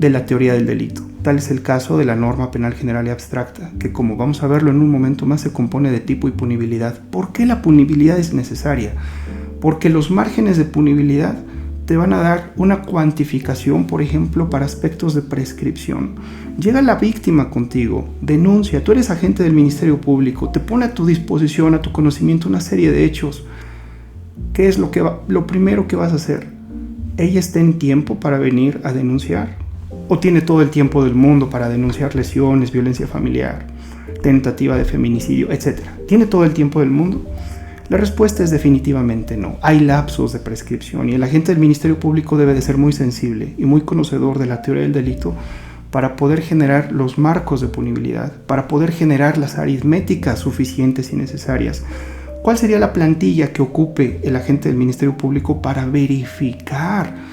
de la teoría del delito. Tal es el caso de la norma penal general y abstracta, que como vamos a verlo en un momento más se compone de tipo y punibilidad. ¿Por qué la punibilidad es necesaria? Porque los márgenes de punibilidad te van a dar una cuantificación, por ejemplo, para aspectos de prescripción. Llega la víctima contigo, denuncia, tú eres agente del Ministerio Público, te pone a tu disposición, a tu conocimiento una serie de hechos. ¿Qué es lo primero que vas a hacer? ¿Ella está en tiempo para venir a denunciar? ¿O tiene todo el tiempo del mundo para denunciar lesiones, violencia familiar, tentativa de feminicidio, etcétera? ¿Tiene todo el tiempo del mundo? La respuesta es definitivamente no. Hay lapsos de prescripción y el agente del Ministerio Público debe de ser muy sensible y muy conocedor de la teoría del delito para poder generar los marcos de punibilidad, para poder generar las aritméticas suficientes y necesarias. ¿Cuál sería la plantilla que ocupe el agente del Ministerio Público para verificar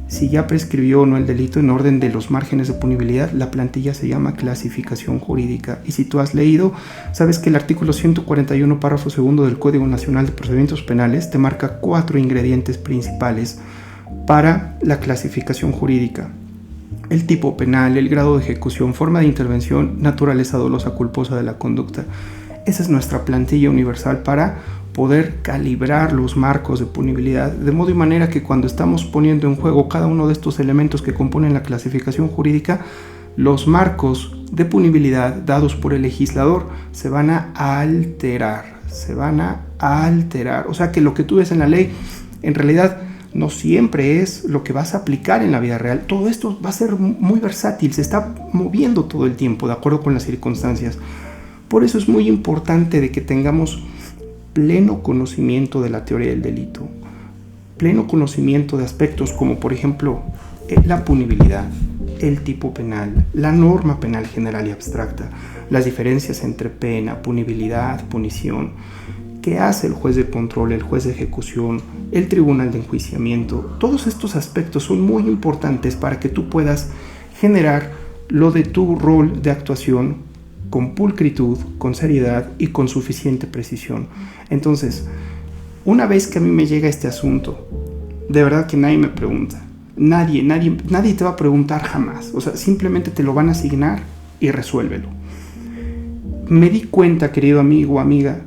si ya prescribió o no el delito en orden de los márgenes de punibilidad? La plantilla se llama clasificación jurídica. Y si tú has leído, sabes que el artículo 141, párrafo segundo del Código Nacional de Procedimientos Penales te marca 4 ingredientes principales para la clasificación jurídica: el tipo penal, el grado de ejecución, forma de intervención, naturaleza dolosa culposa de la conducta. Esa es nuestra plantilla universal para poder calibrar los marcos de punibilidad, de modo y manera que cuando estamos poniendo en juego cada uno de estos elementos que componen la clasificación jurídica, los marcos de punibilidad dados por el legislador se van a alterar. O sea que lo que tú ves en la ley, en realidad no siempre es lo que vas a aplicar en la vida real. Todo esto va a ser muy versátil, se está moviendo todo el tiempo de acuerdo con las circunstancias. Por eso es muy importante de que tengamos pleno conocimiento de la teoría del delito, pleno conocimiento de aspectos como por ejemplo la punibilidad, el tipo penal, la norma penal general y abstracta, las diferencias entre pena, punibilidad, punición, qué hace el juez de control, el juez de ejecución, el tribunal de enjuiciamiento. Todos estos aspectos son muy importantes para que tú puedas generar lo de tu rol de actuación con pulcritud, con seriedad y con suficiente precisión. Entonces, una vez que a mí me llega este asunto, de verdad que nadie me pregunta. Nadie te va a preguntar jamás. O sea, simplemente te lo van a asignar y resuélvelo. Me di cuenta, querido amigo o amiga,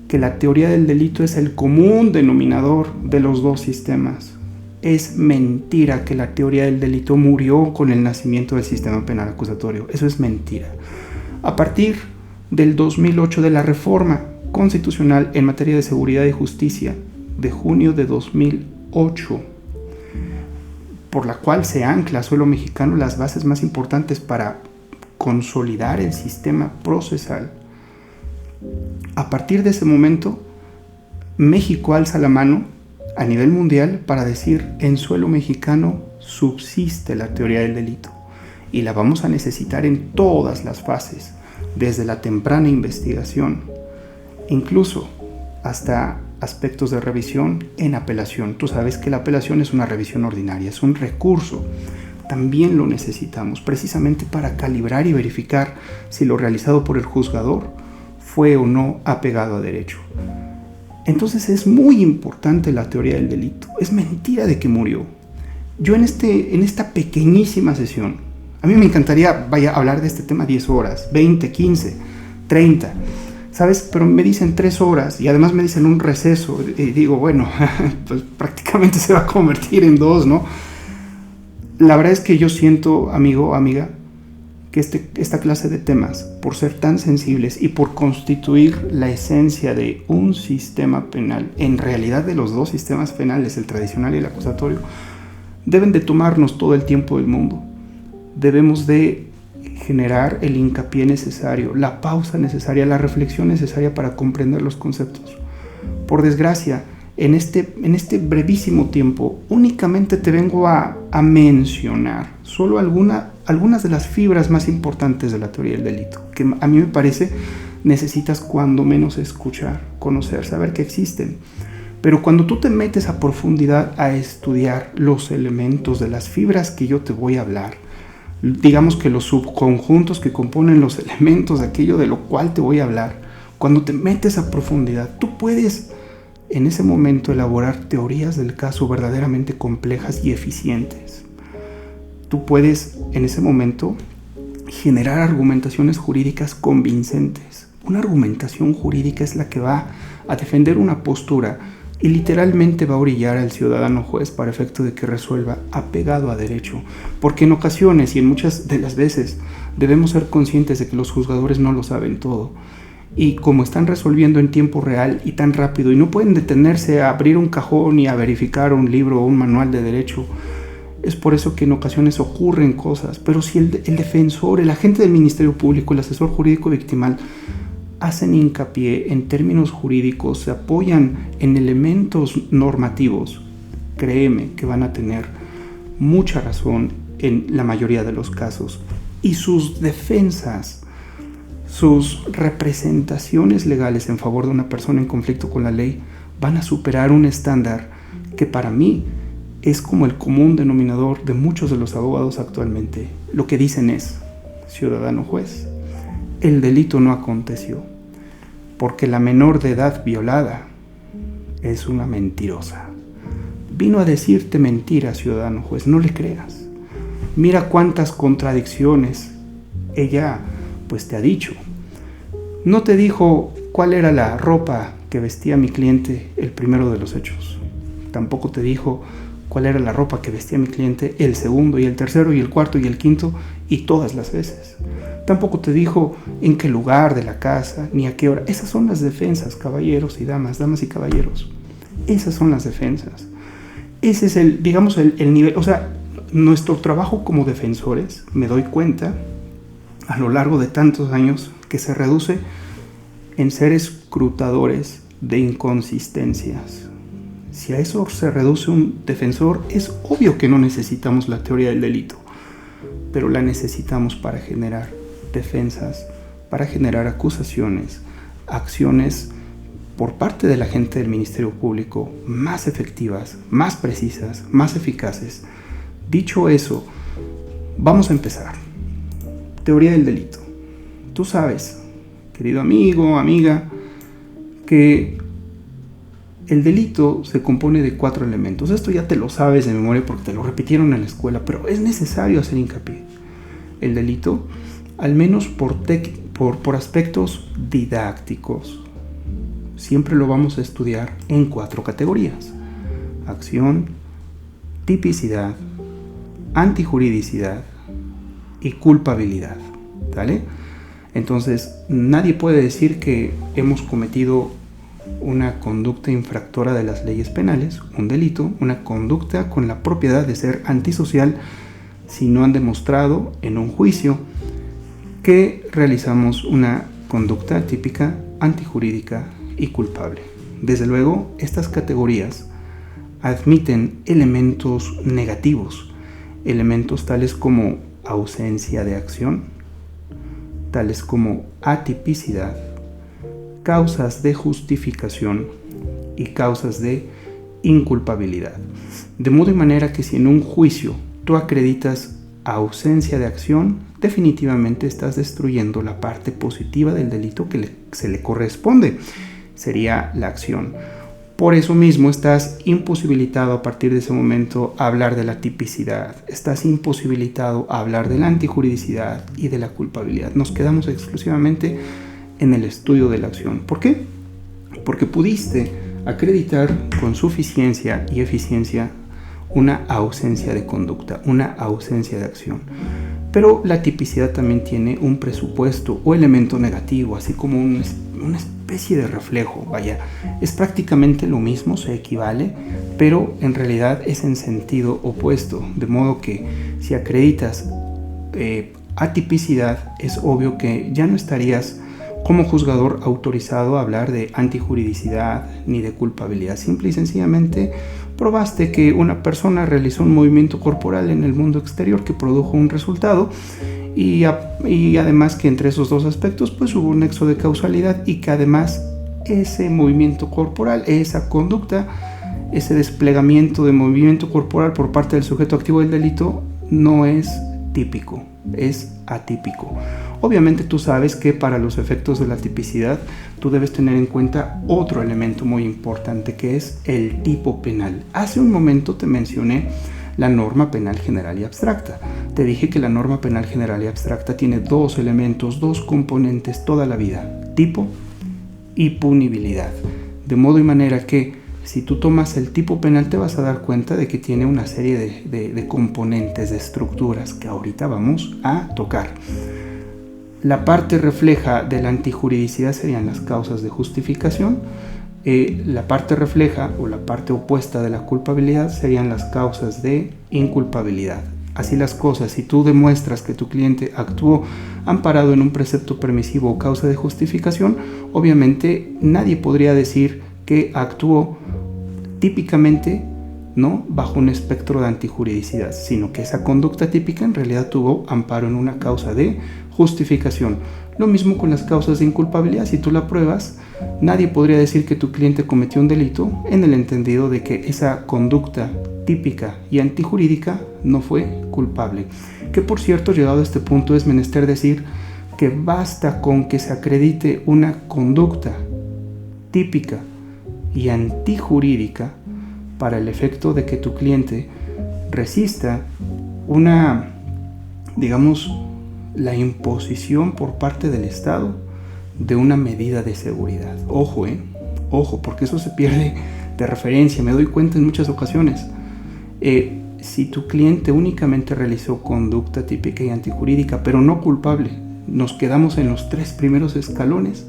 que la teoría del delito es el común denominador de los dos sistemas. Es mentira que la teoría del delito murió con el nacimiento del sistema penal acusatorio. Eso es mentira. A partir del 2008, de la reforma constitucional en materia de seguridad y justicia de junio de 2008, por la cual se ancla a suelo mexicano las bases más importantes para consolidar el sistema procesal, a partir de ese momento México alza la mano a nivel mundial para decir: en suelo mexicano subsiste la teoría del delito y la vamos a necesitar en todas las fases, desde la temprana investigación, incluso hasta aspectos de revisión en apelación. Tú sabes que la apelación es una revisión ordinaria, es un recurso. También lo necesitamos precisamente para calibrar y verificar si lo realizado por el juzgador fue o no apegado a derecho. Entonces es muy importante la teoría del delito. Es mentira de que murió. Yo en esta pequeñísima sesión, a mí me encantaría hablar de este tema 10 horas, 20, 15, 30, ¿sabes? Pero me dicen 3 horas y además me dicen un receso y digo, bueno, pues prácticamente se va a convertir en 2, ¿no? La verdad es que yo siento, amigo o amiga, que esta clase de temas, por ser tan sensibles y por constituir la esencia de un sistema penal, en realidad de los dos sistemas penales, el tradicional y el acusatorio, deben de tomarnos todo el tiempo del mundo. Debemos de generar el hincapié necesario, la pausa necesaria, la reflexión necesaria para comprender los conceptos. Por desgracia, en este brevísimo tiempo, únicamente te vengo a mencionar solo algunas de las fibras más importantes de la teoría del delito, que a mí me parece necesitas cuando menos escuchar, conocer, saber que existen. Pero cuando tú te metes a profundidad a estudiar los elementos de las fibras que yo te voy a hablar, digamos que los subconjuntos que componen los elementos de aquello de lo cual te voy a hablar, cuando te metes a profundidad, tú puedes en ese momento elaborar teorías del caso verdaderamente complejas y eficientes. Tú puedes en ese momento, generar argumentaciones jurídicas convincentes. Una argumentación jurídica es la que va a defender una postura y literalmente va a orillar al ciudadano juez para efecto de que resuelva apegado a derecho. Porque en ocasiones y en muchas de las veces debemos ser conscientes de que los juzgadores no lo saben todo. Y como están resolviendo en tiempo real y tan rápido y no pueden detenerse a abrir un cajón y a verificar un libro o un manual de derecho, es por eso que en ocasiones ocurren cosas. Pero si el defensor, el agente del Ministerio Público, el asesor jurídico victimal hacen hincapié en términos jurídicos, se apoyan en elementos normativos, créeme que van a tener mucha razón en la mayoría de los casos. Y sus defensas, sus representaciones legales en favor de una persona en conflicto con la ley van a superar un estándar que para mí es como el común denominador de muchos de los abogados actualmente. Lo que dicen es: ciudadano juez, el delito no aconteció, porque la menor de edad violada es una mentirosa. Vino a decirte mentiras, ciudadano juez, no le creas. Mira cuántas contradicciones ella pues te ha dicho. No te dijo cuál era la ropa que vestía mi cliente el primero de los hechos. Tampoco te dijo cuál era la ropa que vestía mi cliente el segundo y el tercero y el cuarto y el quinto y todas las veces. Tampoco te dijo en qué lugar de la casa ni a qué hora. Esas son las defensas, caballeros y damas, damas y caballeros. Esas son las defensas. Ese es el nivel. O sea, nuestro trabajo como defensores, me doy cuenta a lo largo de tantos años, que se reduce en ser escrutadores de inconsistencias. Si a eso se reduce un defensor, es obvio que no necesitamos la teoría del delito, pero la necesitamos para generar defensas, para generar acusaciones, acciones por parte de la gente del Ministerio Público más efectivas, más precisas, más eficaces. Dicho eso, vamos a empezar. Teoría del delito. Tú sabes, querido amigo, amiga, que el delito se compone de 4 elementos. Esto ya te lo sabes de memoria porque te lo repitieron en la escuela, pero es necesario hacer hincapié. El delito, al menos por aspectos didácticos, siempre lo vamos a estudiar en 4 categorías: acción, tipicidad, antijuridicidad y culpabilidad. ¿Vale? Entonces, nadie puede decir que hemos cometido una conducta infractora de las leyes penales, un delito, una conducta con la propiedad de ser antisocial, si no han demostrado en un juicio que realizamos una conducta típica, antijurídica y culpable. Desde luego, estas categorías admiten elementos negativos, elementos tales como ausencia de acción, tales como atipicidad, causas de justificación y causas de inculpabilidad. De modo y manera que si en un juicio tú acreditas ausencia de acción, definitivamente estás destruyendo la parte positiva del delito que se le corresponde, sería la acción. Por eso mismo estás imposibilitado a partir de ese momento a hablar de la tipicidad, estás imposibilitado a hablar de la antijuridicidad y de la culpabilidad. Nos quedamos exclusivamente en el estudio de la acción. ¿Por qué? Porque pudiste acreditar con suficiencia y eficiencia una ausencia de conducta, una ausencia de acción. Pero la tipicidad también tiene un presupuesto o elemento negativo, así como una especie de reflejo. Vaya, es prácticamente lo mismo, se equivale, pero en realidad es en sentido opuesto. De modo que si acreditas atipicidad, es obvio que ya no estarías como juzgador autorizado a hablar de antijuridicidad ni de culpabilidad. Simple y sencillamente probaste que una persona realizó un movimiento corporal en el mundo exterior que produjo un resultado y además que entre esos dos aspectos pues hubo un nexo de causalidad y que además ese movimiento corporal, esa conducta, ese desplegamiento de movimiento corporal por parte del sujeto activo del delito no es típico, es atípico. Obviamente tú sabes que para los efectos de la tipicidad tú debes tener en cuenta otro elemento muy importante que es el tipo penal. Hace un momento te mencioné la norma penal general y abstracta. Te dije que la norma penal general y abstracta tiene dos elementos, dos componentes toda la vida: tipo y punibilidad. De modo y manera que si tú tomas el tipo penal te vas a dar cuenta de que tiene una serie de componentes, de estructuras que ahorita vamos a tocar. La parte refleja de la antijuridicidad serían las causas de justificación. La parte refleja o la parte opuesta de la culpabilidad serían las causas de inculpabilidad. Así las cosas, si tú demuestras que tu cliente actuó amparado en un precepto permisivo o causa de justificación, obviamente nadie podría decir que actuó típicamente, ¿no?, bajo un espectro de antijuridicidad, sino que esa conducta típica en realidad tuvo amparo en una causa de justificación. Lo mismo con las causas de inculpabilidad. Si tú la pruebas, nadie podría decir que tu cliente cometió un delito en el entendido de que esa conducta típica y antijurídica no fue culpable. Que por cierto, llegado a este punto, es menester decir que basta con que se acredite una conducta típica y antijurídica para el efecto de que tu cliente resista una, digamos, la imposición por parte del Estado de una medida de seguridad. Ojo, porque eso se pierde de referencia. Me doy cuenta en muchas ocasiones. Si tu cliente únicamente realizó conducta típica y antijurídica, pero no culpable, nos quedamos en los 3 primeros escalones,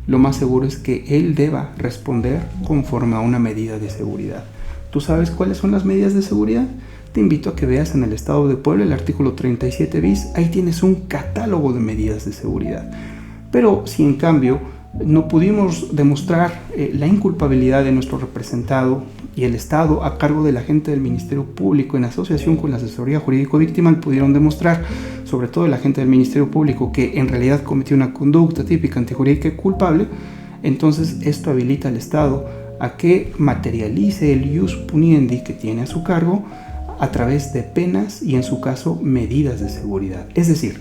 lo más seguro es que él deba responder conforme a una medida de seguridad. ¿Tú sabes cuáles son las medidas de seguridad? Te invito a que veas en el Estado de Puebla el artículo 37 bis, ahí tienes un catálogo de medidas de seguridad. Pero si en cambio no pudimos demostrar la inculpabilidad de nuestro representado y el Estado, a cargo del agente del Ministerio Público en asociación con la asesoría jurídico-víctima, pudieron demostrar, sobre todo el agente del Ministerio Público, que en realidad cometió una conducta típica, antijurídica y culpable, entonces esto habilita al Estado a que materialice el ius puniendi que tiene a su cargo a través de penas y, en su caso, medidas de seguridad. Es decir,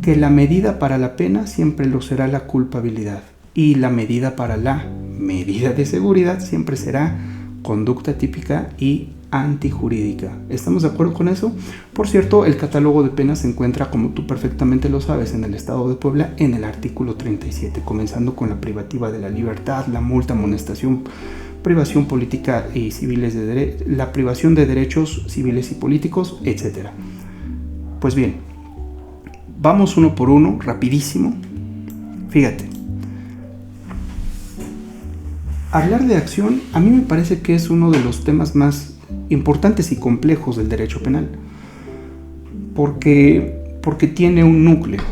que la medida para la pena siempre lo será la culpabilidad y la medida para la medida de seguridad siempre será conducta típica y antijurídica. ¿Estamos de acuerdo con eso? Por cierto, el catálogo de penas se encuentra, como tú perfectamente lo sabes, en el Estado de Puebla en el artículo 37, comenzando con la privativa de la libertad, la multa, amonestación, privación política y civiles la privación de derechos civiles y políticos, etc. Pues bien, vamos uno por uno, rapidísimo. Fíjate, hablar de acción a mí me parece que es uno de los temas más importantes y complejos del derecho penal, porque tiene un núcleo.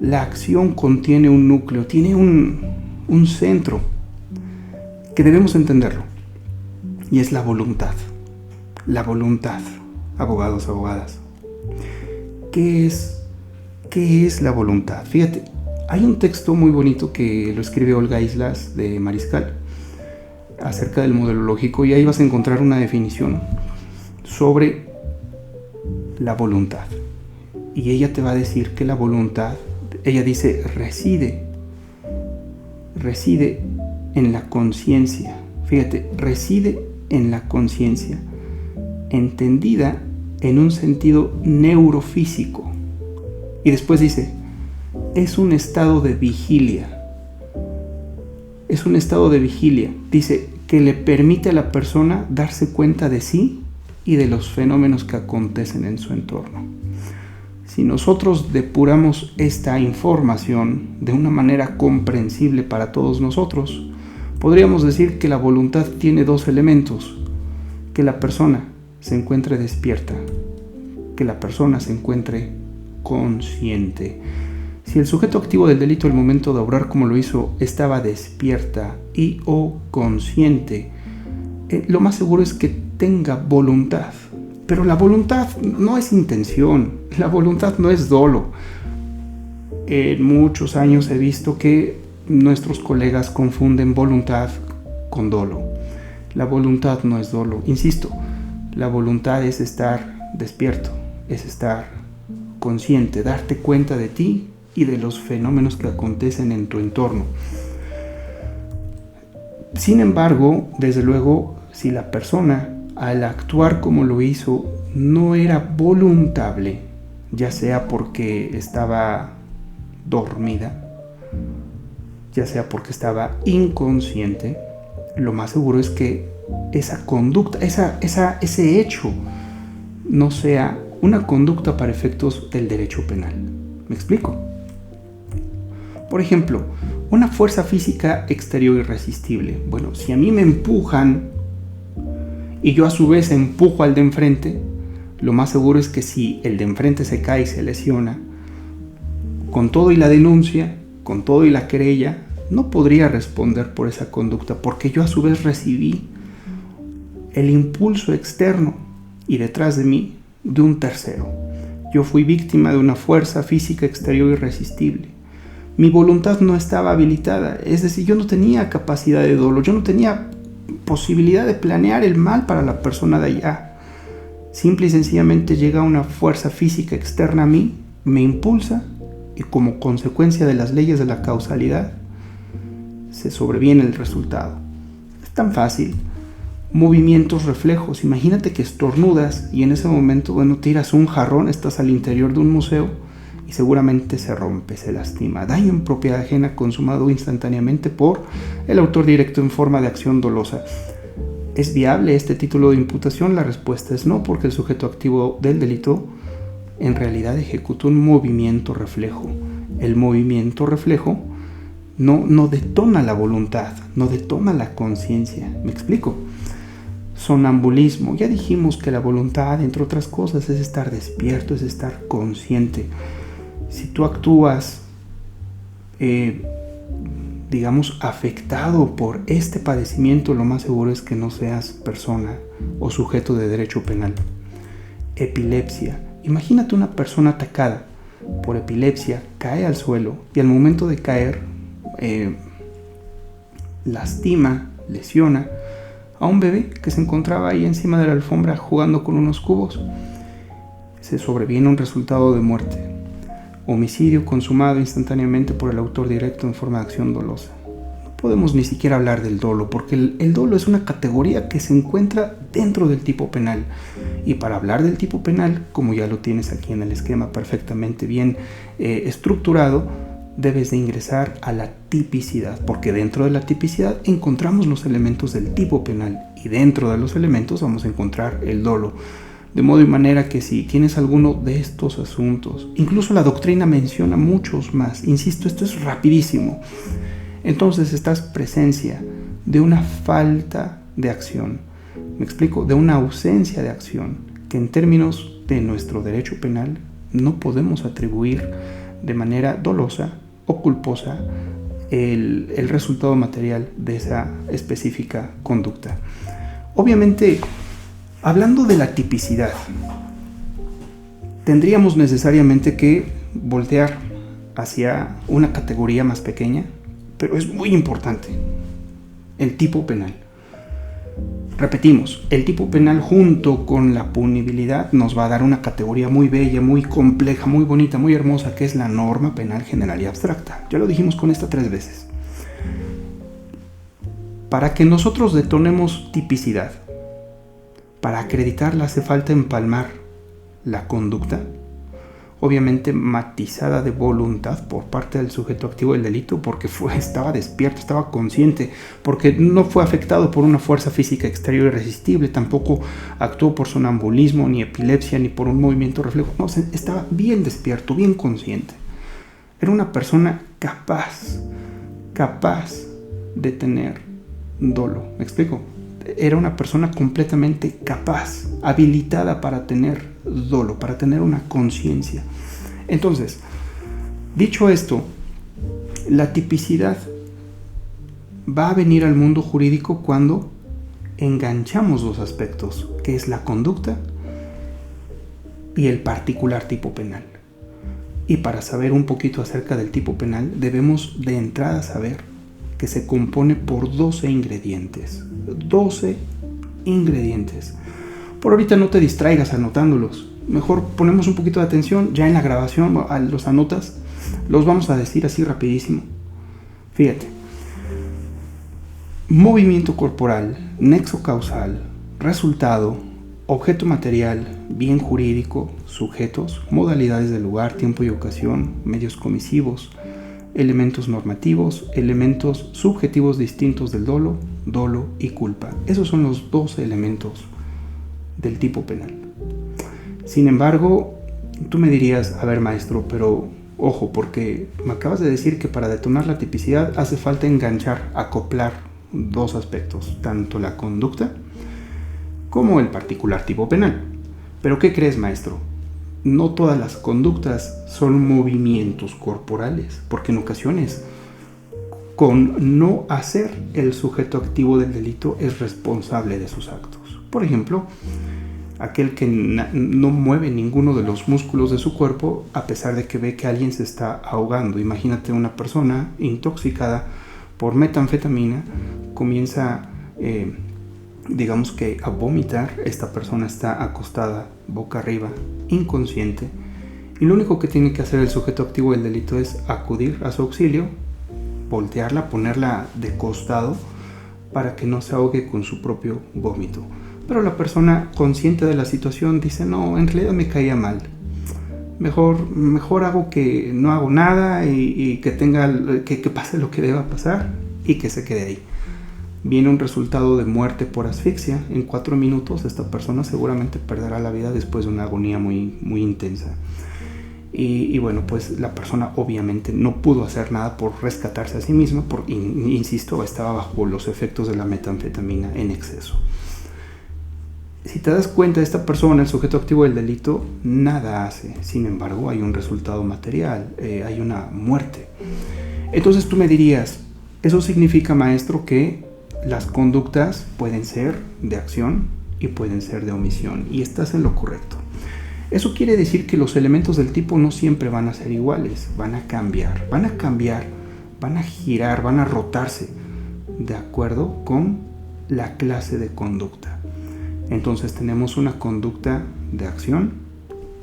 La acción contiene un núcleo, tiene un centro que debemos entenderlo, y es la voluntad. La voluntad, abogados, abogadas. ¿Qué es la voluntad? Fíjate, hay un texto muy bonito que lo escribe Olga Islas de Mariscal acerca del modelo lógico, y ahí vas a encontrar una definición sobre la voluntad. Y ella te va a decir que la voluntad, ella dice, reside en la conciencia. Fíjate, reside en la conciencia, entendida en un sentido neurofísico. Y después dice, es un estado de vigilia. Es un estado de vigilia, dice, que le permite a la persona darse cuenta de sí y de los fenómenos que acontecen en su entorno. Si nosotros depuramos esta información de una manera comprensible para todos nosotros, podríamos decir que la voluntad tiene 2 elementos: que la persona se encuentre despierta, que la persona se encuentre consciente. Si el sujeto activo del delito al momento de obrar como lo hizo estaba despierta y o consciente, lo más seguro es que tenga voluntad. Pero la voluntad no es intención, la voluntad no es dolo. En muchos años he visto que nuestros colegas confunden voluntad con dolo. La voluntad no es dolo. Insisto, la voluntad es estar despierto, es estar consciente, darte cuenta de ti y de los fenómenos que acontecen en tu entorno. Sin embargo, desde luego, si la persona al actuar como lo hizo no era voluntable, ya sea porque estaba dormida, ya sea porque estaba inconsciente, lo más seguro es que esa conducta, ese hecho no sea una conducta para efectos del derecho penal. ¿Me explico? Por ejemplo, una fuerza física exterior irresistible. Bueno, si a mí me empujan y yo a su vez empujo al de enfrente, lo más seguro es que si el de enfrente se cae y se lesiona, con todo y la denuncia, con todo y la querella, no podría responder por esa conducta, porque yo a su vez recibí el impulso externo y detrás de mí de un tercero. Yo fui víctima de una fuerza física exterior irresistible. Mi voluntad no estaba habilitada, es decir, yo no tenía capacidad de dolo, yo no tenía posibilidad de planear el mal para la persona de allá. Simple y sencillamente llega una fuerza física externa a mí, me impulsa y como consecuencia de las leyes de la causalidad se sobreviene el resultado. Es tan fácil. Movimientos reflejos. Imagínate que estornudas y en ese momento, tiras un jarrón, estás al interior de un museo y seguramente se rompe, se lastima. Daño en propiedad ajena consumado instantáneamente por el autor directo en forma de acción dolosa. ¿Es viable este título de imputación? La respuesta es no, porque el sujeto activo del delito en realidad ejecuta un movimiento reflejo. El movimiento reflejo no detona la voluntad, no detona la conciencia. ¿Me explico? Sonambulismo. Ya dijimos que la voluntad, entre otras cosas, es estar despierto, es estar consciente. Si tú actúas, afectado por este padecimiento, lo más seguro es que no seas persona o sujeto de derecho penal. Epilepsia. Imagínate una persona atacada por epilepsia, cae al suelo y al momento de caer lastima, lesiona a un bebé que se encontraba ahí encima de la alfombra jugando con unos cubos. Se sobreviene un resultado de muerte. Homicidio consumado instantáneamente por el autor directo en forma de acción dolosa. No podemos ni siquiera hablar del dolo, porque el dolo es una categoría que se encuentra dentro del tipo penal. Y para hablar del tipo penal, como ya lo tienes aquí en el esquema perfectamente bien estructurado, debes de ingresar a la tipicidad, porque dentro de la tipicidad encontramos los elementos del tipo penal y dentro de los elementos vamos a encontrar el dolo. De modo y manera que si tienes alguno de estos asuntos, incluso la doctrina menciona muchos más, insisto, esto es rapidísimo, entonces estás presencia de una falta de acción, me explico, de una ausencia de acción, que en términos de nuestro derecho penal no podemos atribuir de manera dolosa o culposa el resultado material de esa específica conducta. Obviamente, hablando de la tipicidad, tendríamos necesariamente que voltear hacia una categoría más pequeña, pero es muy importante: el tipo penal. Repetimos, el tipo penal junto con la punibilidad nos va a dar una categoría muy bella, muy compleja, muy bonita, muy hermosa, que es la norma penal general y abstracta. Ya lo dijimos con esta 3 veces. Para que nosotros detonemos tipicidad, para acreditarla hace falta empalmar la conducta, obviamente matizada de voluntad por parte del sujeto activo del delito, porque estaba despierto, estaba consciente, porque no fue afectado por una fuerza física exterior irresistible, tampoco actuó por sonambulismo, ni epilepsia, ni por un movimiento reflejo. No, estaba bien despierto, bien consciente. Era una persona capaz de tener dolo. ¿Me explico? Era una persona completamente capaz, habilitada para tener dolo, para tener una conciencia. Entonces, dicho esto, la tipicidad va a venir al mundo jurídico cuando enganchamos 2 aspectos, que es la conducta y el particular tipo penal. Y para saber un poquito acerca del tipo penal, debemos de entrada saber que se compone por 12 ingredientes. 12 ingredientes. Por ahorita no te distraigas anotándolos. Mejor ponemos un poquito de atención. Ya en la grabación los anotas. Los vamos a decir así rapidísimo. Fíjate. Movimiento corporal, nexo causal, resultado, objeto material, bien jurídico, sujetos, modalidades de lugar, tiempo y ocasión, medios comisivos, elementos normativos, elementos subjetivos distintos del dolo, dolo y culpa. Esos son los 12 elementos del tipo penal. Sin embargo, tú me dirías, a ver maestro, pero ojo, porque me acabas de decir que para detonar la tipicidad hace falta enganchar, acoplar dos aspectos, tanto la conducta como el particular tipo penal. ¿Pero qué crees, maestro? No todas las conductas son movimientos corporales, porque en ocasiones, con no hacer, el sujeto activo del delito es responsable de sus actos. Por ejemplo, aquel que no mueve ninguno de los músculos de su cuerpo a pesar de que ve que alguien se está ahogando. Imagínate una persona intoxicada por metanfetamina, comienza digamos que a vomitar. Esta persona está acostada boca arriba, inconsciente, y lo único que tiene que hacer el sujeto activo del delito es acudir a su auxilio, voltearla, ponerla de costado para que no se ahogue con su propio vómito. Pero la persona consciente de la situación dice, no, en realidad me caía mal, mejor hago que no hago nada y que pase lo que deba pasar y que se quede ahí. Viene un resultado de muerte por asfixia. En 4 minutos esta persona seguramente perderá la vida después de una agonía muy, muy intensa. Y bueno, pues la persona obviamente no pudo hacer nada por rescatarse a sí misma, porque, insisto, estaba bajo los efectos de la metanfetamina en exceso. Si te das cuenta, esta persona, el sujeto activo del delito, nada hace. Sin embargo, hay un resultado material, hay una muerte. Entonces tú me dirías, eso significa, maestro, que las conductas pueden ser de acción y pueden ser de omisión, y estás en lo correcto. Eso quiere decir que los elementos del tipo no siempre van a ser iguales, van a cambiar, van a girar, van a rotarse de acuerdo con la clase de conducta. Entonces tenemos una conducta de acción,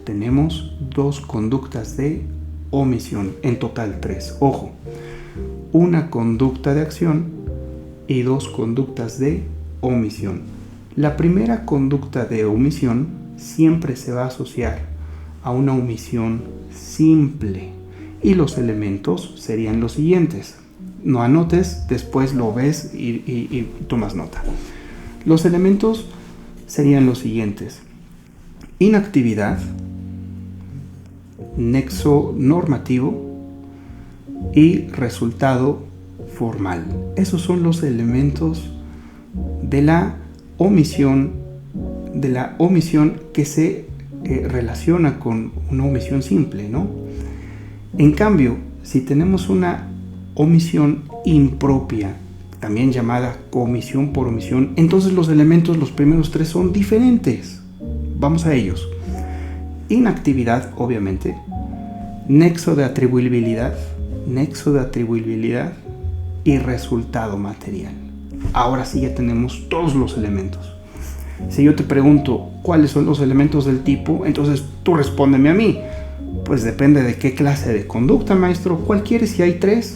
tenemos 2 conductas de omisión, en total 3. Ojo, una conducta de acción y 2 conductas de omisión. La primera conducta de omisión siempre se va a asociar a una omisión simple y los elementos serían los siguientes. No anotes, después lo ves y tomas nota. Los elementos serían los siguientes: inactividad, nexo normativo y resultado formal. Esos son los elementos de la omisión que se relaciona con una omisión simple, ¿no? En cambio, si tenemos una omisión impropia, también llamada comisión por omisión, entonces los elementos, los primeros 3, son diferentes. Vamos a ellos. Inactividad, obviamente, nexo de atribuibilidad y resultado material. Ahora sí ya tenemos todos los elementos. Si yo te pregunto cuáles son los elementos del tipo, entonces tú respóndeme a mí. Pues depende de qué clase de conducta, maestro. ¿Cuál quieres? Si hay 3,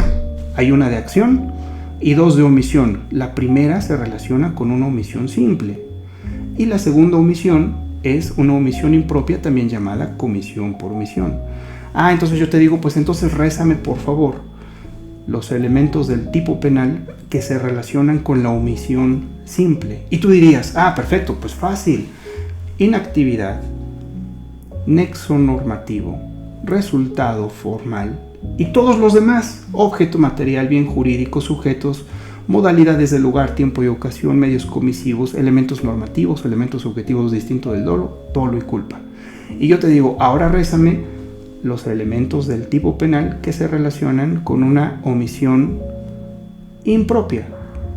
hay una de acción y 2 de omisión. La primera se relaciona con una omisión simple y la segunda omisión es una omisión impropia, también llamada comisión por omisión. Entonces yo te digo, pues entonces rézame por favor los elementos del tipo penal que se relacionan con la omisión simple. Y tú dirías, perfecto, pues fácil. Inactividad, nexo normativo, resultado formal y todos los demás: objeto material, bien jurídico, sujetos, modalidades de lugar, tiempo y ocasión, medios comisivos, elementos normativos, elementos subjetivos distintos del dolo, dolo y culpa. Y yo te digo, ahora rézame los elementos del tipo penal que se relacionan con una omisión impropia,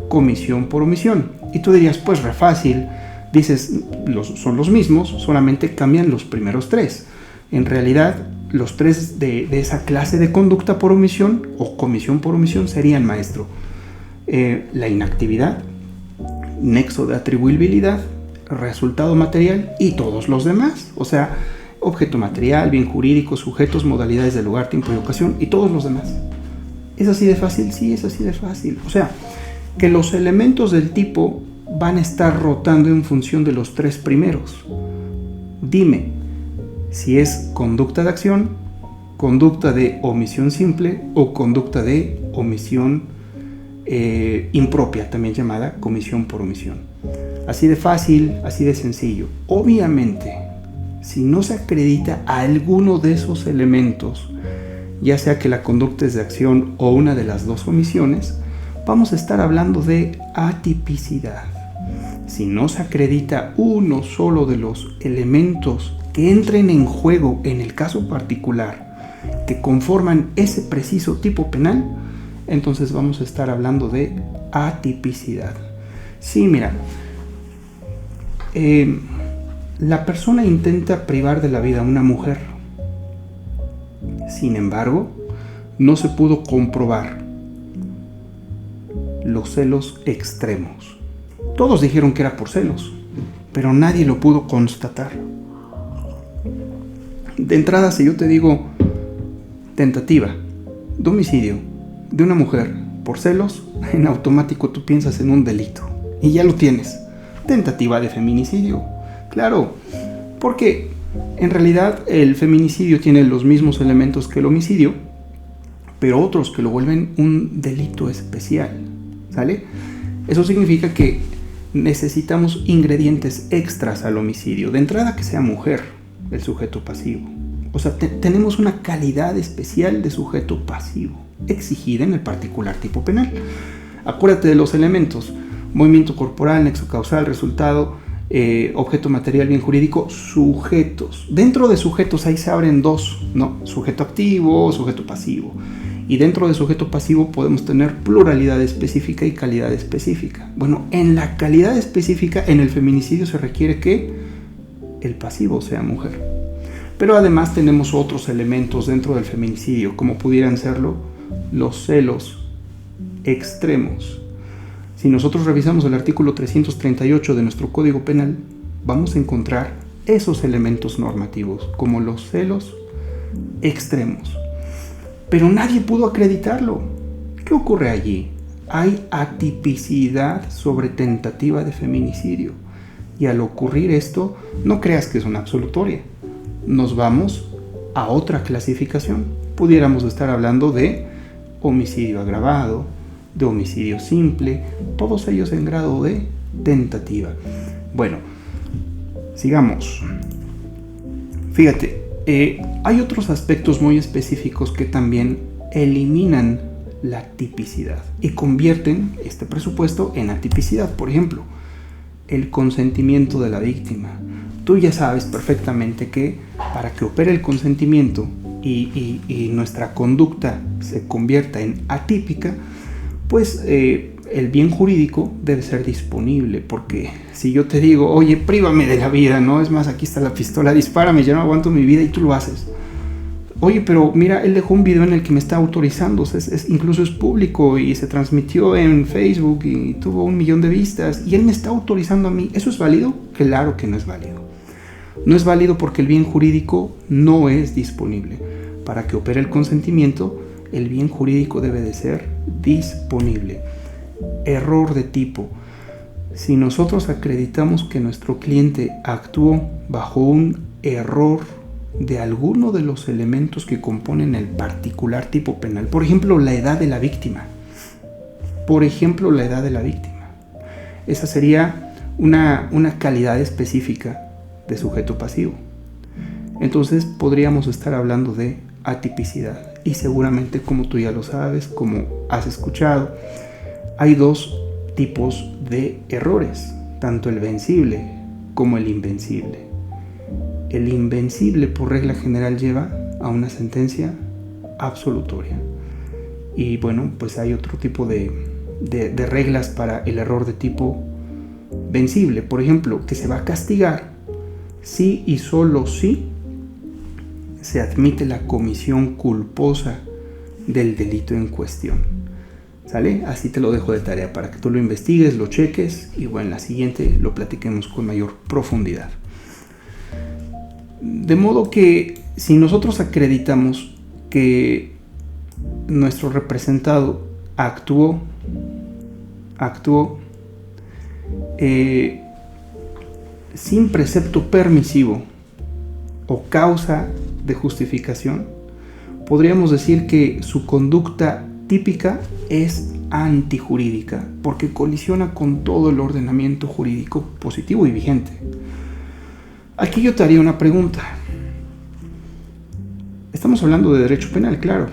comisión por omisión. Y tú dirías, pues re fácil. Dices, son los mismos, solamente cambian los primeros 3. En realidad, los 3 de esa clase de conducta por omisión o comisión por omisión serían, maestro, la inactividad, nexo de atribuibilidad, resultado material y todos los demás. O sea, objeto material, bien jurídico, sujetos, modalidades de lugar, tiempo y ocasión y todos los demás. ¿Es así de fácil? Sí, es así de fácil. O sea, que los elementos del tipo van a estar rotando en función de los 3 primeros. Dime si es conducta de acción, conducta de omisión simple o conducta de omisión impropia, también llamada comisión por omisión. Así de fácil, así de sencillo. Obviamente, si no se acredita a alguno de esos elementos, ya sea que la conducta es de acción o una de las 2 omisiones, vamos a estar hablando de atipicidad. Si no se acredita uno solo de los elementos que entren en juego en el caso particular, que conforman ese preciso tipo penal, entonces vamos a estar hablando de atipicidad. Sí, mira, la persona intenta privar de la vida a una mujer. Sin embargo, no se pudo comprobar los celos extremos. Todos dijeron que era por celos, pero nadie lo pudo constatar. De entrada, si yo te digo tentativa de homicidio de una mujer por celos, en automático tú piensas en un delito. Y ya lo tienes. Tentativa de feminicidio. Claro, porque en realidad el feminicidio tiene los mismos elementos que el homicidio, pero otros que lo vuelven un delito especial. ¿Sale? Eso significa que necesitamos ingredientes extras al homicidio. De entrada, que sea mujer el sujeto pasivo. O sea, tenemos una calidad especial de sujeto pasivo, exigida en el particular tipo penal. Acuérdate de los elementos: movimiento corporal, nexo causal, resultado, objeto material, bien jurídico, sujetos. Dentro de sujetos ahí se abren 2, ¿no? Sujeto activo, sujeto pasivo. Y dentro de sujeto pasivo podemos tener pluralidad específica y calidad específica. Bueno, en la calidad específica, en el feminicidio se requiere que el pasivo sea mujer. Pero además tenemos otros elementos dentro del feminicidio, como pudieran serlo los celos extremos. Si nosotros revisamos el artículo 338 de nuestro Código Penal, vamos a encontrar esos elementos normativos, como los celos extremos. Pero nadie pudo acreditarlo. ¿Qué ocurre allí? Hay atipicidad sobre tentativa de feminicidio. Y al ocurrir esto, no creas que es una absolutoria. Nos vamos a otra clasificación. Pudiéramos estar hablando de homicidio agravado, de homicidio simple, todos ellos en grado de tentativa. Bueno, sigamos. Fíjate, hay otros aspectos muy específicos que también eliminan la tipicidad y convierten este presupuesto en atipicidad. Por ejemplo, el consentimiento de la víctima. Tú ya sabes perfectamente que para que opere el consentimiento y nuestra conducta se convierta en atípica, pues el bien jurídico debe ser disponible, porque si yo te digo, oye, prívame de la vida, ¿no? Es más, aquí está la pistola, dispárame, ya no aguanto mi vida, y tú lo haces. Oye, pero mira, él dejó un video en el que me está autorizando, incluso es público y se transmitió en Facebook y tuvo 1 millón de vistas, y él me está autorizando a mí. ¿Eso es válido? Claro que no es válido. No es válido porque el bien jurídico no es disponible. Para que opere el consentimiento, el bien jurídico debe de ser disponible. Error de tipo. Si nosotros acreditamos que nuestro cliente actuó bajo un error de alguno de los elementos que componen el particular tipo penal, por ejemplo, la edad de la víctima. Esa sería una calidad específica de sujeto pasivo. Entonces podríamos estar hablando de atipicidad. Y seguramente, como tú ya lo sabes, como has escuchado, hay 2 tipos de errores, tanto el vencible como el invencible. El invencible, por regla general, lleva a una sentencia absolutoria. Y bueno, pues hay otro tipo de reglas para el error de tipo vencible. Por ejemplo, que se va a castigar si y solo si se admite la comisión culposa del delito en cuestión. ¿Sale? Así te lo dejo de tarea para que tú lo investigues, lo cheques y bueno, en la siguiente lo platiquemos con mayor profundidad. De modo que si nosotros acreditamos que nuestro representado actuó sin precepto permisivo o causa de justificación, podríamos decir que su conducta típica es antijurídica, porque colisiona con todo el ordenamiento jurídico positivo y vigente. Aquí yo te haría una pregunta. Estamos hablando de derecho penal, claro.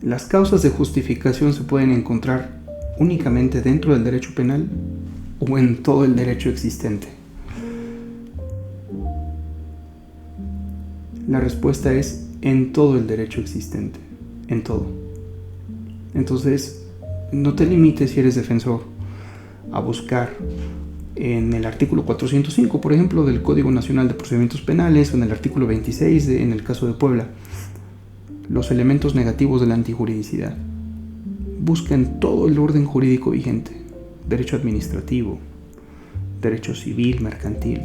¿Las causas de justificación se pueden encontrar únicamente dentro del derecho penal o en todo el derecho existente? La respuesta es en todo el derecho existente, en todo. Entonces, no te limites, si eres defensor, a buscar en el artículo 405, por ejemplo, del Código Nacional de Procedimientos Penales, o en el artículo 26, en el caso de Puebla, los elementos negativos de la antijuridicidad. Busca en todo el orden jurídico vigente, derecho administrativo, derecho civil, mercantil.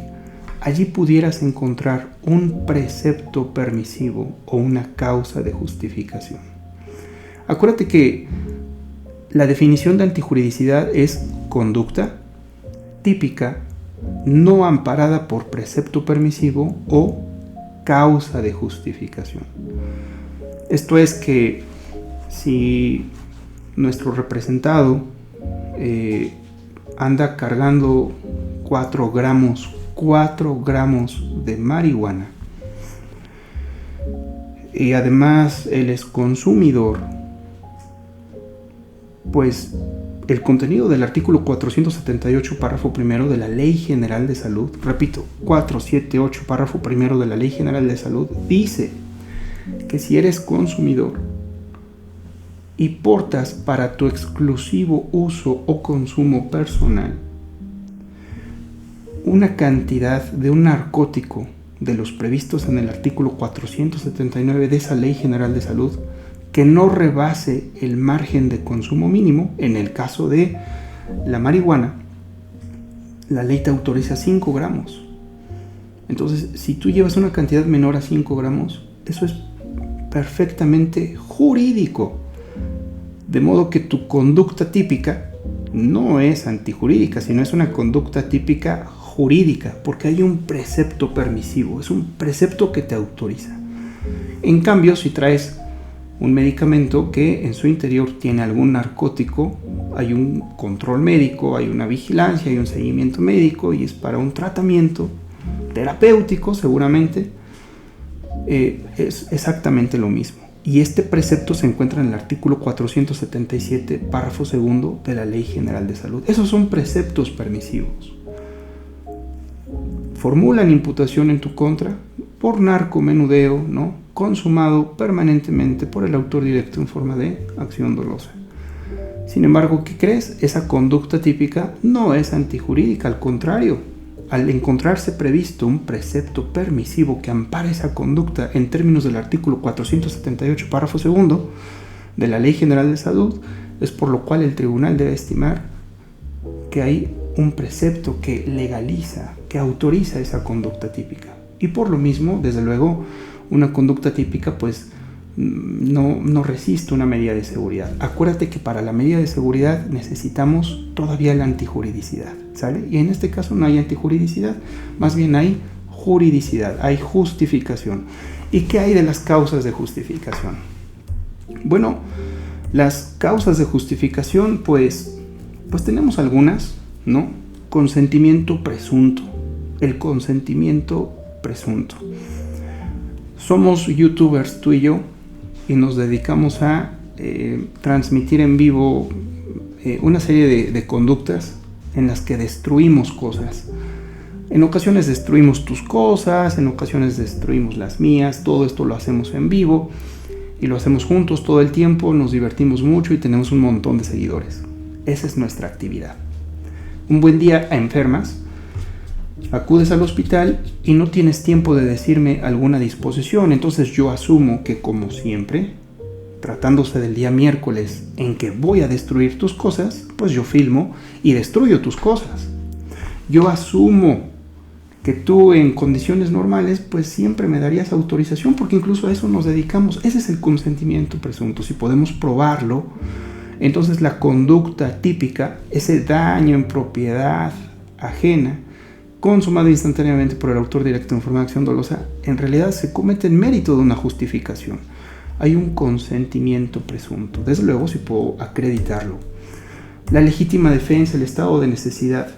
Allí pudieras encontrar un precepto permisivo o una causa de justificación. Acuérdate que la definición de antijuridicidad es conducta típica no amparada por precepto permisivo o causa de justificación. Esto es que si nuestro representado anda cargando 4 gramos de marihuana y además él es consumidor, pues el contenido del artículo 478, párrafo primero de la Ley General de Salud, repito, 478, párrafo primero de la Ley General de Salud, dice que si eres consumidor y portas para tu exclusivo uso o consumo personal una cantidad de un narcótico de los previstos en el artículo 479 de esa Ley General de Salud, que no rebase el margen de consumo mínimo, en el caso de la marihuana, la ley te autoriza 5 gramos. Entonces, si tú llevas una cantidad menor a 5 gramos, eso es perfectamente jurídico. De modo que tu conducta típica no es antijurídica, sino es una conducta típica jurídica, porque hay un precepto permisivo, es un precepto que te autoriza. En cambio, si traes un medicamento que en su interior tiene algún narcótico, hay un control médico, hay una vigilancia, hay un seguimiento médico y es para un tratamiento terapéutico seguramente, es exactamente lo mismo. Y este precepto se encuentra en el artículo 477, párrafo segundo de la Ley General de Salud. Esos son preceptos permisivos. Formulan imputación en tu contra por narcomenudeo, ¿no?, consumado permanentemente por el autor directo en forma de acción dolosa. Sin embargo, ¿qué crees? Esa conducta típica no es antijurídica, al contrario. Al encontrarse previsto un precepto permisivo que ampara esa conducta en términos del artículo 478, párrafo segundo de la Ley General de Salud, es por lo cual el tribunal debe estimar que hay un precepto que legaliza, que autoriza esa conducta típica. Y por lo mismo, desde luego, una conducta típica pues no resiste una medida de seguridad. Acuérdate que para la medida de seguridad necesitamos todavía la antijuridicidad, ¿sale? Y en este caso no hay antijuridicidad, más bien hay juridicidad, hay justificación. ¿Y qué hay de las causas de justificación? Bueno, las causas de justificación pues tenemos algunas, ¿no? Consentimiento presunto, el consentimiento presunto. Somos youtubers tú y yo y nos dedicamos a transmitir en vivo una serie de conductas en las que destruimos cosas. En ocasiones destruimos tus cosas, en ocasiones destruimos las mías. Todo esto lo hacemos en vivo y lo hacemos juntos todo el tiempo, nos divertimos mucho y tenemos un montón de seguidores. Esa es nuestra actividad. Un buen día enfermas, acudes al hospital y no tienes tiempo de decirme alguna disposición. Entonces yo asumo que, como siempre, tratándose del día miércoles en que voy a destruir tus cosas, pues yo filmo y destruyo tus cosas. Yo asumo que tú en condiciones normales pues siempre me darías autorización, porque incluso a eso nos dedicamos. Ese es el consentimiento presunto. Si podemos probarlo Entonces la conducta típica, ese daño en propiedad ajena, consumado instantáneamente por el autor directo en forma de acción dolosa, en realidad se comete en mérito de una justificación. Hay un consentimiento presunto. Desde luego, si puedo acreditarlo. La legítima defensa, el estado de necesidad.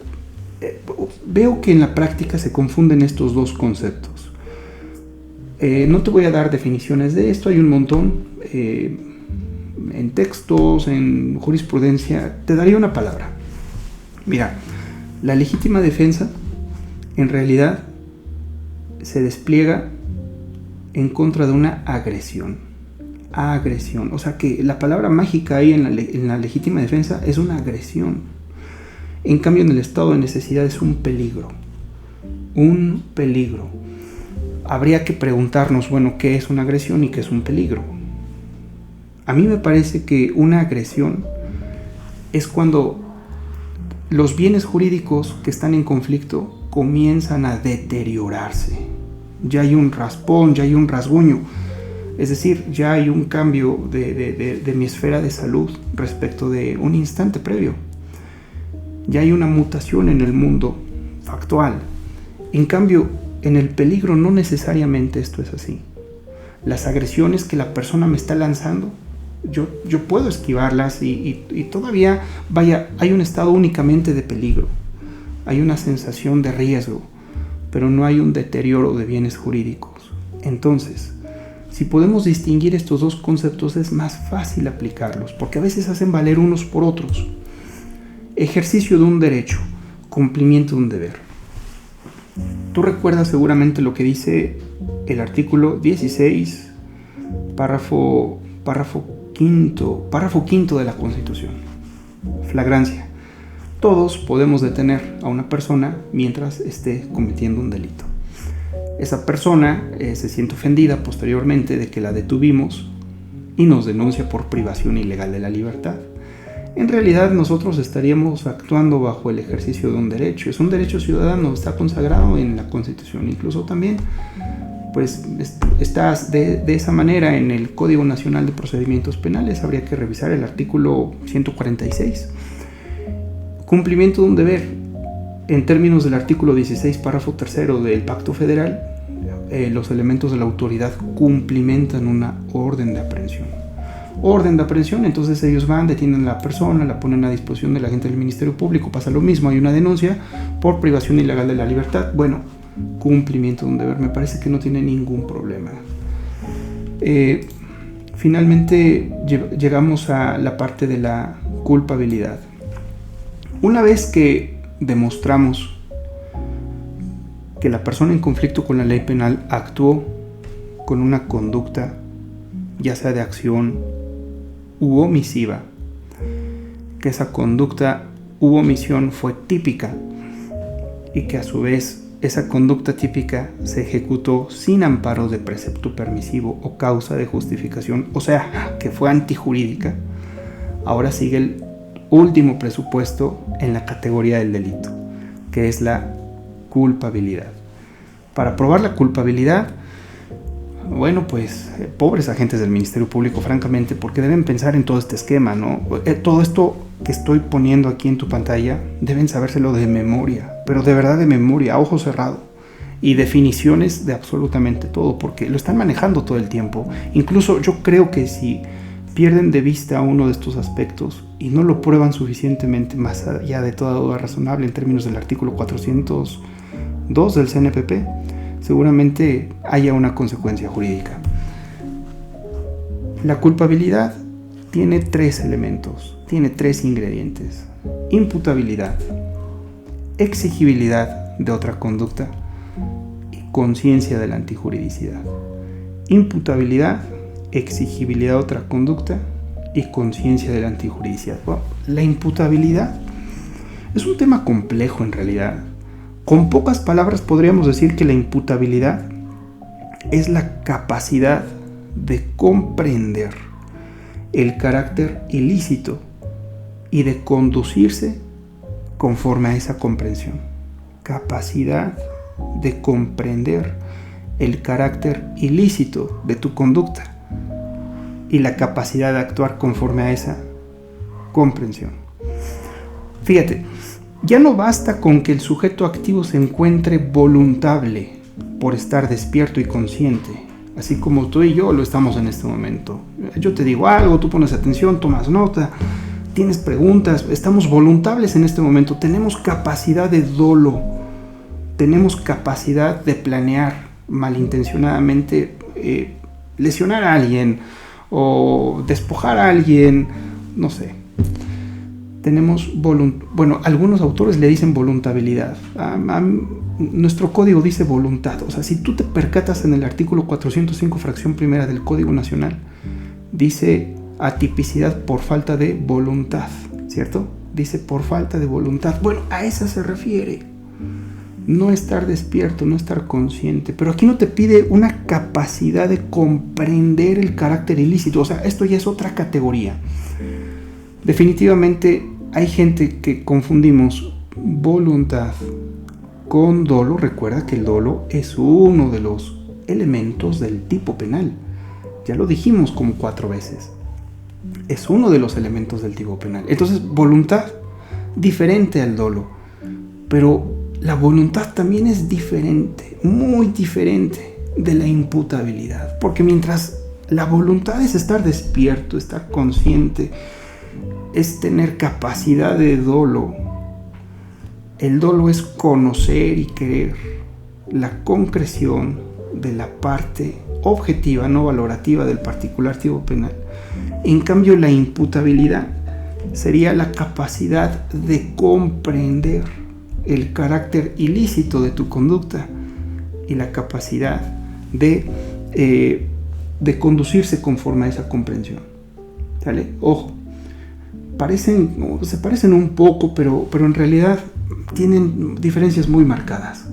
Veo que en la práctica se confunden estos dos conceptos. No te voy a dar definiciones de esto, hay un montón. En textos, en jurisprudencia, te daría una palabra. Mira, la legítima defensa en realidad se despliega en contra de una agresión. O sea que la palabra mágica ahí en la legítima defensa es una agresión. En cambio, en el estado de necesidad es un peligro. Un peligro. Habría que preguntarnos, bueno, ¿qué es una agresión y qué es un peligro? A mí me parece que una agresión es cuando los bienes jurídicos que están en conflicto comienzan a deteriorarse. Ya hay un raspón, ya hay un rasguño. Es decir, ya hay un cambio de mi esfera de salud respecto de un instante previo. Ya hay una mutación en el mundo factual. En cambio, en el peligro no necesariamente esto es así. Las agresiones que la persona me está lanzando, yo puedo esquivarlas y todavía, hay un estado únicamente de peligro. Hay una sensación de riesgo, pero no hay un deterioro de bienes jurídicos. Entonces, si podemos distinguir estos dos conceptos, es más fácil aplicarlos, porque a veces hacen valer unos por otros. Ejercicio de un derecho, cumplimiento de un deber. Tú recuerdas seguramente lo que dice el artículo 16, párrafo quinto de la Constitución. Flagrancia. Todos podemos detener a una persona mientras esté cometiendo un delito. Esa persona se siente ofendida posteriormente de que la detuvimos y nos denuncia por privación ilegal de la libertad. En realidad nosotros estaríamos actuando bajo el ejercicio de un derecho. Es un derecho ciudadano, está consagrado en la Constitución. Incluso también pues estás de esa manera en el Código Nacional de Procedimientos Penales. Habría que revisar el artículo 146. Cumplimiento de un deber. En términos del artículo 16, párrafo tercero del Pacto Federal, los elementos de la autoridad cumplimentan una orden de aprehensión. Entonces ellos van, detienen a la persona, la ponen a disposición del agente del Ministerio Público, pasa lo mismo, hay una denuncia por privación ilegal de la libertad. Bueno, cumplimiento de un deber, me parece que no tiene ningún problema. Finalmente llegamos a la parte de la culpabilidad. Una vez que demostramos que la persona en conflicto con la ley penal actuó con una conducta, ya sea de acción u omisiva, que esa conducta u omisión fue típica y que a su vez esa conducta típica se ejecutó sin amparo de precepto permisivo o causa de justificación, o sea, que fue antijurídica, ahora sigue el último presupuesto en la categoría del delito, que es la culpabilidad. Para probar la culpabilidad, bueno, pues pobres agentes del Ministerio Público, francamente, porque deben pensar en todo este esquema, ¿no? Todo esto que estoy poniendo aquí en tu pantalla, deben sabérselo de memoria, pero de verdad de memoria, a ojo cerrado, y definiciones de absolutamente todo, porque lo están manejando todo el tiempo. Incluso yo creo que si pierden de vista uno de estos aspectos y no lo prueban suficientemente más allá de toda duda razonable en términos del artículo 402 del CNPP, seguramente haya una consecuencia jurídica. La culpabilidad tiene tres elementos, tiene tres ingredientes: imputabilidad, exigibilidad de otra conducta y conciencia de la antijuridicidad. Imputabilidad, exigibilidad de otra conducta y conciencia de la antijuridicidad. Bueno, la imputabilidad es un tema complejo en realidad. Con pocas palabras podríamos decir que la imputabilidad es la capacidad de comprender el carácter ilícito y de conducirse conforme a esa comprensión. Capacidad de comprender el carácter ilícito de tu conducta y la capacidad de actuar conforme a esa comprensión. Fíjate, ya no basta con que el sujeto activo se encuentre voluntable por estar despierto y consciente, así como tú y yo lo estamos en este momento. Yo te digo algo, tú pones atención, tomas nota, tienes preguntas, estamos voluntables en este momento, tenemos capacidad de dolo, tenemos capacidad de planear malintencionadamente, lesionar a alguien o despojar a alguien, no sé. Tenemos algunos autores le dicen voluntabilidad. Nuestro código dice voluntad. O sea, si tú te percatas en el artículo 405, fracción primera del Código Nacional, dice atipicidad por falta de voluntad, ¿cierto? Dice por falta de voluntad. Bueno, a esa se refiere. No estar despierto, no estar consciente. Pero aquí no te pide una capacidad de comprender el carácter ilícito. O sea, esto ya es otra categoría. Definitivamente hay gente que confundimos voluntad con dolo. Recuerda que el dolo es uno de los elementos del tipo penal. Ya lo dijimos como 4 veces. Es uno de los elementos del tipo penal. Entonces, voluntad, diferente al dolo. Pero la voluntad también es diferente, muy diferente de la imputabilidad. Porque mientras la voluntad es estar despierto, estar consciente, es tener capacidad de dolo. El dolo es conocer y querer, la concreción de la parte objetiva, no valorativa del particular tipo penal. En cambio, la imputabilidad sería la capacidad de comprender el carácter ilícito de tu conducta y la capacidad de conducirse conforme a esa comprensión. ¿Sale? Ojo. Se parecen un poco, pero en realidad tienen diferencias muy marcadas.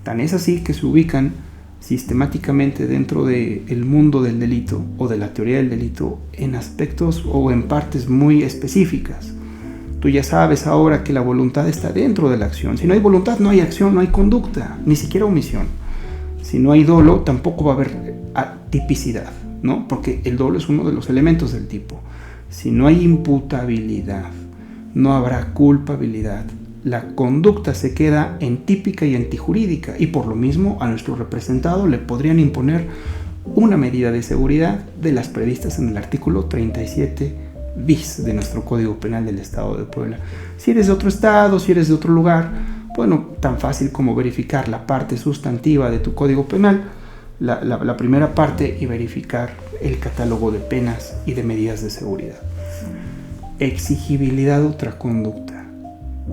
Tan es así que se ubican sistemáticamente dentro del mundo del delito o de la teoría del delito en aspectos o en partes muy específicas. Tú ya sabes ahora que la voluntad está dentro de la acción. Si no hay voluntad, no hay acción, no hay conducta, ni siquiera omisión. Si no hay dolo, tampoco va a haber tipicidad, ¿no? Porque el dolo es uno de los elementos del tipo. Si no hay imputabilidad, no habrá culpabilidad. La conducta se queda en típica y antijurídica, y por lo mismo a nuestro representado le podrían imponer una medida de seguridad de las previstas en el artículo 37 bis de nuestro Código Penal del Estado de Puebla. Si eres de otro estado, si eres de otro lugar, bueno, tan fácil como verificar la parte sustantiva de tu Código Penal, la primera parte, y verificar el catálogo de penas y de medidas de seguridad. Exigibilidad de otra conducta.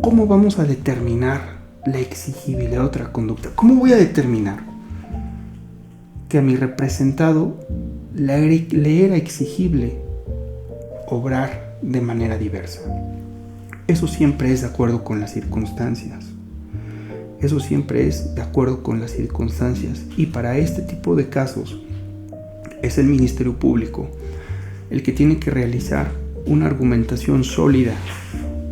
¿Cómo vamos a determinar la exigibilidad de otra conducta? ¿Cómo voy a determinar que a mi representado le era exigible obrar de manera diversa? Eso siempre es de acuerdo con las circunstancias. Eso siempre es de acuerdo con las circunstancias. Y para este tipo de casos es el Ministerio Público el que tiene que realizar una argumentación sólida,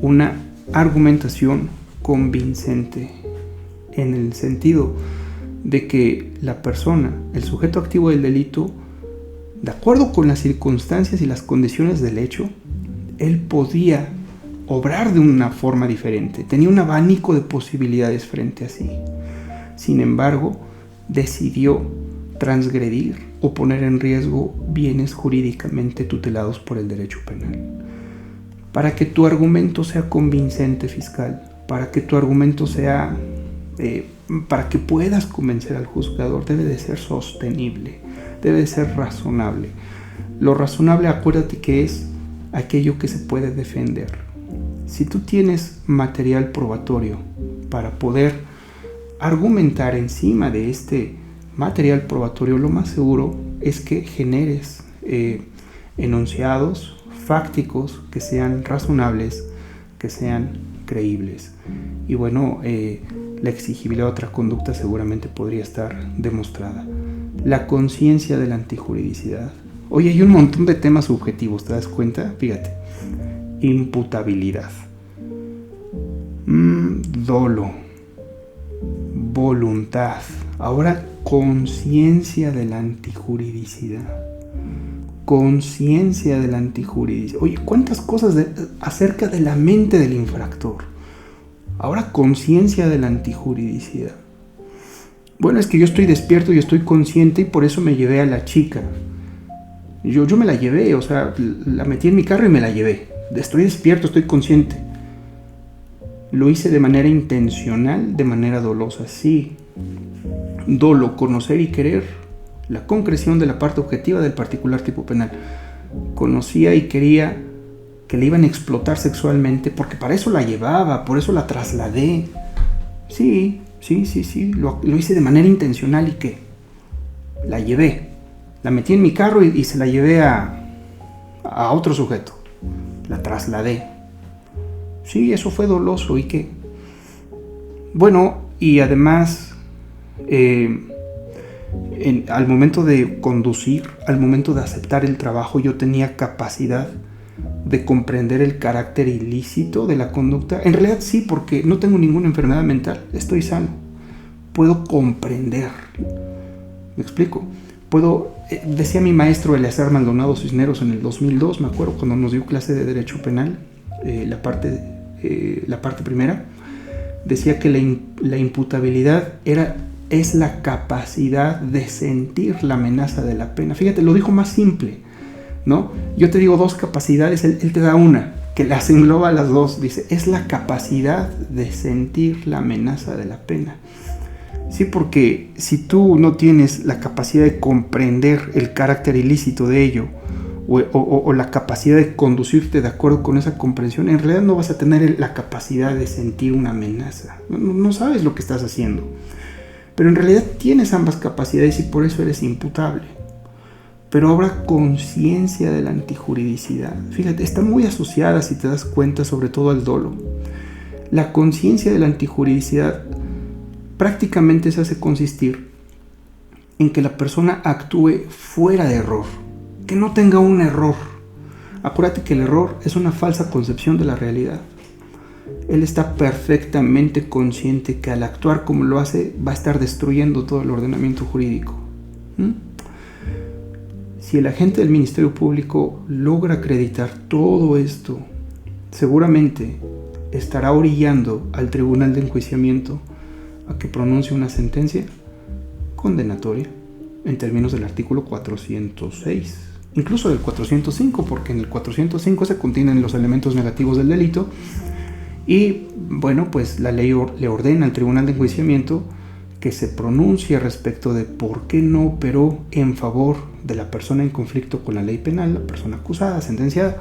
una argumentación convincente, en el sentido de que la persona, el sujeto activo del delito, de acuerdo con las circunstancias y las condiciones del hecho, él podía obrar de una forma diferente, tenía un abanico de posibilidades frente a sí. Sin embargo, decidió transgredir o poner en riesgo bienes jurídicamente tutelados por el derecho penal. Para que tu argumento sea convincente, fiscal, para que tu argumento sea, para que puedas convencer al juzgador, debe de ser sostenible, debe de ser razonable. Lo razonable, acuérdate que es aquello que se puede defender. Si tú tienes material probatorio para poder argumentar encima de este material probatorio, lo más seguro es que generes enunciados fácticos que sean razonables, que sean creíbles. Y bueno, la exigibilidad de otra conducta seguramente podría estar demostrada. La conciencia de la antijuridicidad. Oye, hay un montón de temas subjetivos, ¿te das cuenta? Fíjate. Imputabilidad, dolo, voluntad, ahora conciencia de la antijuridicidad. conciencia de la antijuridicidad. Oye, ¿cuántas cosas acerca de la mente del infractor? Ahora conciencia de la antijuridicidad. Bueno, es que yo estoy despierto y estoy consciente y por eso me llevé a la chica. Yo me la llevé, o sea, la metí en mi carro y me la llevé. Estoy despierto, estoy consciente. Lo hice de manera intencional, de manera dolosa, sí. Dolo, conocer y querer, la concreción de la parte objetiva del particular tipo penal. Conocía y quería que le iban a explotar sexualmente, porque para eso la llevaba, por eso la trasladé. Sí, lo hice de manera intencional. ¿Y qué? La llevé. La metí en mi carro y se la llevé a otro sujeto. La trasladé. Sí, eso fue doloso. ¿Y qué? Bueno, y además, al momento de conducir, al momento de aceptar el trabajo, yo tenía capacidad de comprender el carácter ilícito de la conducta. En realidad sí, porque no tengo ninguna enfermedad mental, estoy sano. Puedo comprender. ¿Me explico? Decía mi maestro Eleazar Maldonado Cisneros en el 2002, me acuerdo, cuando nos dio clase de Derecho Penal, la parte primera, decía que la imputabilidad es la capacidad de sentir la amenaza de la pena. Fíjate, lo dijo más simple, ¿no? Yo te digo dos capacidades, él te da una, que las engloba a las dos. Dice, es la capacidad de sentir la amenaza de la pena. Sí, porque si tú no tienes la capacidad de comprender el carácter ilícito de ello, o la capacidad de conducirte de acuerdo con esa comprensión, en realidad no vas a tener la capacidad de sentir una amenaza. No sabes lo que estás haciendo. Pero en realidad tienes ambas capacidades y por eso eres imputable. Pero ahora conciencia de la antijuridicidad. Fíjate, está muy asociada, si te das cuenta, sobre todo al dolo. La conciencia de la antijuridicidad prácticamente se hace consistir en que la persona actúe fuera de error, que no tenga un error. Acuérdate que el error es una falsa concepción de la realidad. Él está perfectamente consciente que al actuar como lo hace va a estar destruyendo todo el ordenamiento jurídico. Si el agente del Ministerio Público logra acreditar todo esto, seguramente estará orillando al Tribunal de Enjuiciamiento a que pronuncie una sentencia condenatoria en términos del artículo 406, incluso del 405, porque en el 405 se contienen los elementos negativos del delito y, bueno, pues la ley le ordena al Tribunal de Enjuiciamiento que se pronuncie respecto de por qué no operó en favor de la persona en conflicto con la ley penal, la persona acusada, sentenciada,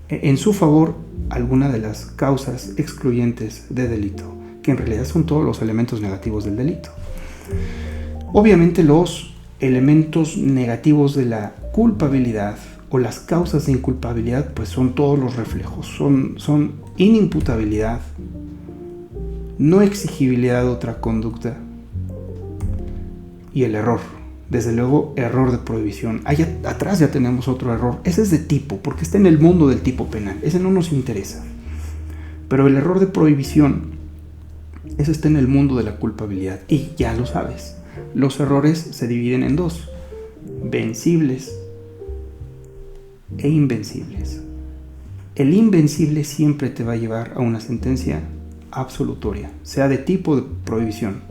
en su favor alguna de las causas excluyentes de delito, que en realidad son todos los elementos negativos del delito. Obviamente los elementos negativos de la culpabilidad o las causas de inculpabilidad pues son todos los reflejos, son inimputabilidad, no exigibilidad de otra conducta y el error. Desde luego, error de prohibición. Allá atrás ya tenemos otro error. Ese es de tipo, porque está en el mundo del tipo penal. Ese no nos interesa. Pero el error de prohibición, ese está en el mundo de la culpabilidad. Y ya lo sabes. Los errores se dividen en dos: vencibles e invencibles. El invencible siempre te va a llevar a una sentencia absolutoria, sea de tipo de prohibición.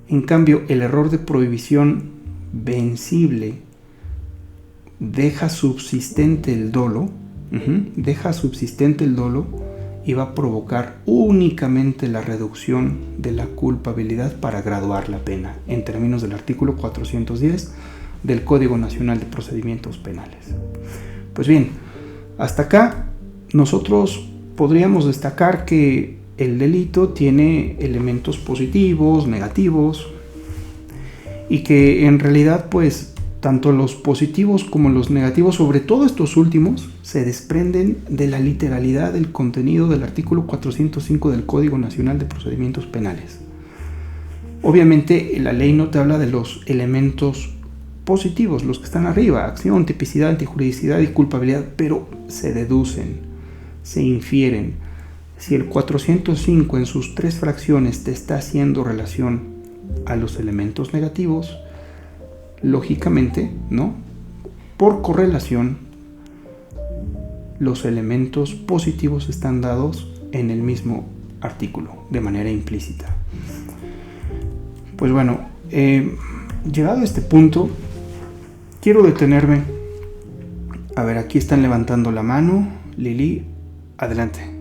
En cambio, el error de prohibición vencible deja subsistente el dolo, y va a provocar únicamente la reducción de la culpabilidad para graduar la pena, en términos del artículo 410 del Código Nacional de Procedimientos Penales. Pues bien, hasta acá nosotros podríamos destacar que el delito tiene elementos positivos, negativos, y que en realidad pues tanto los positivos como los negativos, sobre todo estos últimos, se desprenden de la literalidad del contenido del artículo 405 del Código Nacional de Procedimientos Penales. Obviamente la ley no te habla de los elementos positivos, los que están arriba: acción, tipicidad, antijuridicidad y culpabilidad, pero se deducen, se infieren. Si el 405 en sus 3 fracciones te está haciendo relación a los elementos negativos, lógicamente, ¿no?, por correlación, los elementos positivos están dados en el mismo artículo, de manera implícita. Pues bueno, llegado a este punto, quiero detenerme. A ver, aquí están levantando la mano. Lili, adelante.